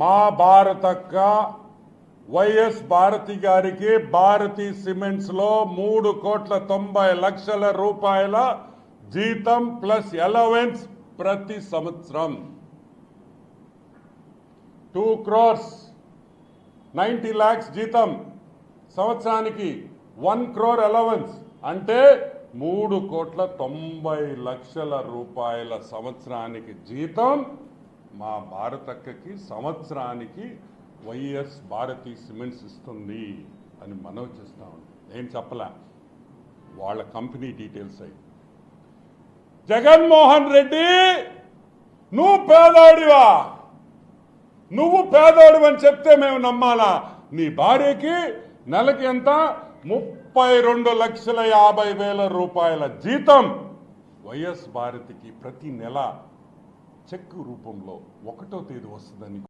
మా భారతక్క వైఎస్ భారతి గారికి భారతి సిమెంట్స్ లో 3,90,00,000 రూపాయల జీతం ప్లస్ అలవెన్స్ ప్రతి సంవత్సరం. 2 crores 90 lakhs జీతం సంవత్సరానికి, 1 crore అలవెన్స్ అంటే 3,90,00,000 రూపాయల సంవత్సరానికి జీతం మా భారతక్కకి సంవత్సరానికి వైఎస్ భారతి సిమెంట్స్ ఇస్తుంది అని మనవి చేస్తా ఉన్నాం. నేను చెప్పలే, వాళ్ళ కంపెనీ డీటెయిల్స్ అయ్యి. జగన్మోహన్ రెడ్డి నువ్వు పేదోడివా, నువ్వు పేదోడు అని చెప్తే మేము నమ్మాలా? నీ భార్యకి నెలకి ఎంత? 32,50,000 రూపాయల జీతం వైఎస్ భారతికి ప్రతి నెల చెక్ రూపంలో 1వ తేదీ వస్తుందని